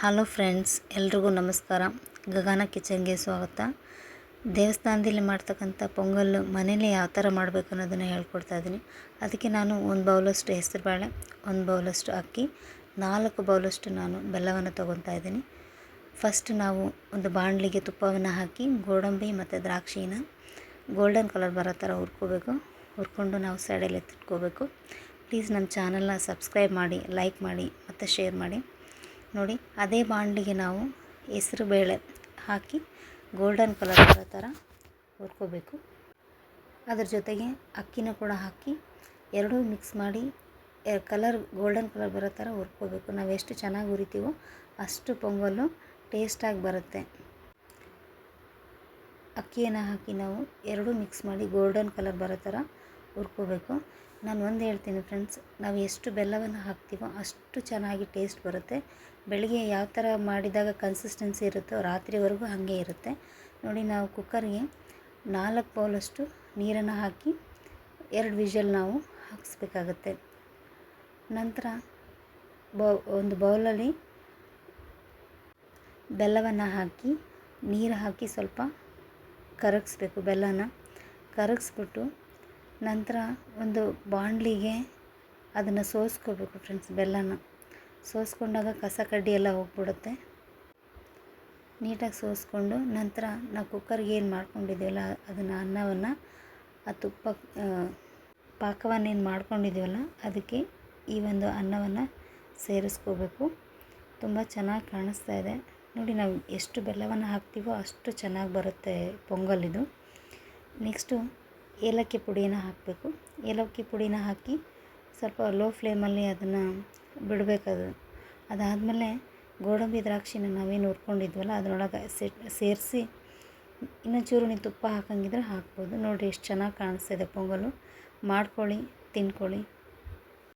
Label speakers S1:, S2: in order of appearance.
S1: Hello friends, ಎಲ್ರಿಗೂ ನಮಸ್ಕಾರ. ಗಗನ ಕಿಚನ್ಗೆ ಸ್ವಾಗತ. ದೇವಸ್ಥಾನದಲ್ಲಿ ಮಾಡ್ತಕ್ಕಂಥ ಪೊಂಗಲ್ಲು ಮನೇಲಿ ಯಾವ ಥರ ಮಾಡಬೇಕು ಅನ್ನೋದನ್ನು ಹೇಳ್ಕೊಡ್ತಾ ಇದ್ದೀನಿ. ಅದಕ್ಕೆ ನಾನು 1 ಬೌಲಷ್ಟು ಹೆಸರುಬೇಳೆ, 1 ಬೌಲಷ್ಟು ಅಕ್ಕಿ, 4 ಬೌಲಷ್ಟು ನಾನು ಬೆಲ್ಲವನ್ನು ತೊಗೊತಾ ಇದ್ದೀನಿ. ಫಸ್ಟ್ ನಾವು ಒಂದು ಬಾಣಲಿಗೆ ತುಪ್ಪವನ್ನು ಹಾಕಿ ಗೋಡಂಬಿ ಮತ್ತು ದ್ರಾಕ್ಷಿನ ಗೋಲ್ಡನ್ ಕಲರ್ ಬರೋ ಥರ ಹುರ್ಕೊಂಡು ನಾವು ಸೈಡಲ್ಲಿ ಎತ್ತಿಟ್ಕೋಬೇಕು. ಪ್ಲೀಸ್ ನಮ್ಮ ಚಾನಲ್ನ ಸಬ್ಸ್ಕ್ರೈಬ್ ಮಾಡಿ, ಲೈಕ್ ಮಾಡಿ ಮತ್ತು ಶೇರ್ ಮಾಡಿ. ನೋಡಿ, ಅದೇ ಬಾಣಲಿಗೆ ನಾವು ಹೆಸರು ಬೇಳೆ ಹಾಕಿ ಗೋಲ್ಡನ್ ಕಲರ್ ಬರೋ ಥರ ಹುರ್ಕೋಬೇಕು. ಅದ್ರ ಜೊತೆಗೆ ಅಕ್ಕಿನ ಕೂಡ ಹಾಕಿ ಎರಡೂ ಮಿಕ್ಸ್ ಮಾಡಿ ಗೋಲ್ಡನ್ ಕಲರ್ ಬರೋ ಥರ ಹುರ್ಕೋಬೇಕು. ನಾವು ಎಷ್ಟು ಚೆನ್ನಾಗಿ ಹುರಿತೀವೋ ಅಷ್ಟು ಪೊಂಗಲ್ಲು ಟೇಸ್ಟಾಗಿ ಬರುತ್ತೆ. ಅಕ್ಕಿಯನ್ನು ಹಾಕಿ ನಾವು ಎರಡೂ ಮಿಕ್ಸ್ ಮಾಡಿ ಗೋಲ್ಡನ್ ಕಲರ್ ಬರೋ ಥರ ಹುರ್ಕೋಬೇಕು. ನಾನು ಒಂದು ಹೇಳ್ತೀನಿ ಫ್ರೆಂಡ್ಸ್, ನಾವು ಎಷ್ಟು ಬೆಲ್ಲವನ್ನು ಹಾಕ್ತೀವೋ ಅಷ್ಟು ಚೆನ್ನಾಗಿ ಟೇಸ್ಟ್ ಬರುತ್ತೆ. ಬೆಳಿಗ್ಗೆ ಯಾವ ಥರ ಮಾಡಿದಾಗ ಕನ್ಸಿಸ್ಟೆನ್ಸಿ ಇರುತ್ತೋ ರಾತ್ರಿವರೆಗೂ ಹಾಗೆ ಇರುತ್ತೆ. ನೋಡಿ, ನಾವು ಕುಕ್ಕರ್ಗೆ 4 ಬೌಲಷ್ಟು ನೀರನ್ನು ಹಾಕಿ 2 ವಿಷಲ್ ನಾವು ಹಾಕಿಸ್ಬೇಕಾಗತ್ತೆ. ನಂತರ ಒಂದು ಬೌಲಲ್ಲಿ ಬೆಲ್ಲವನ್ನು ಹಾಕಿ ನೀರು ಹಾಕಿ ಸ್ವಲ್ಪ ಕರಗಿಸ್ಬೇಕು. ಬೆಲ್ಲನ ಕರಗಿಸ್ಬಿಟ್ಟು ನಂತರ ಒಂದು ಬಾಣಲಿಗೆ ಅದನ್ನು ಸೋಸ್ಕೋಬೇಕು ಫ್ರೆಂಡ್ಸ್. ಬೆಲ್ಲನ ಸೋಸ್ಕೊಂಡಾಗ ಕಸ ಕಡ್ಡಿ ಎಲ್ಲ ಹೋಗ್ಬಿಡುತ್ತೆ. ನೀಟಾಗಿ ಸೋಸ್ಕೊಂಡು ನಂತರ ನಾವು ಕುಕ್ಕರ್ಗೆ ಏನು ಮಾಡ್ಕೊಂಡಿದ್ದೀವಲ್ಲ ಅದನ್ನು ಅನ್ನವನ್ನು ಪಾಕವನ್ನೇನು ಮಾಡ್ಕೊಂಡಿದ್ದೀವಲ್ಲ ಅದಕ್ಕೆ ಈ ಒಂದು ಅನ್ನವನ್ನು ಸೇರಿಸ್ಕೋಬೇಕು. ತುಂಬ ಚೆನ್ನಾಗಿ ಕಾಣಿಸ್ತಾ ಇದೆ ನೋಡಿ. ನಾವು ಎಷ್ಟು ಬೆಲ್ಲವನ್ನು ಹಾಕ್ತೀವೋ ಅಷ್ಟು ಚೆನ್ನಾಗಿ ಬರುತ್ತೆ ಪೊಂಗಲ್ ಇದು. ನೆಕ್ಸ್ಟು ಏಲಕ್ಕಿ ಪುಡಿನ ಹಾಕಬೇಕು. ಏಲಕ್ಕಿ ಪುಡಿನ ಹಾಕಿ ಸ್ವಲ್ಪ ಲೋ ಫ್ಲೇಮಲ್ಲಿ ಅದನ್ನು ಬಿಡಬೇಕದು. ಅದಾದಮೇಲೆ ಗೋಡಂಬಿ ದ್ರಾಕ್ಷಿನ ನಾವೇನು ಹುರ್ಕೊಂಡಿದ್ವಲ್ಲ ಅದರೊಳಗೆ ಸೇರಿಸಿ ಇನ್ನೊಂಚೂರು ನೀವು ತುಪ್ಪ ಹಾಕಂಗಿದ್ರೆ ಹಾಕ್ಬೋದು. ನೋಡಿರಿ ಎಷ್ಟು ಚೆನ್ನಾಗಿ ಕಾಣಿಸ್ತಿದೆ ಪೊಂಗಲ್ಲು. ಮಾಡ್ಕೊಳ್ಳಿ, ತಿನ್ಕೊಳ್ಳಿ.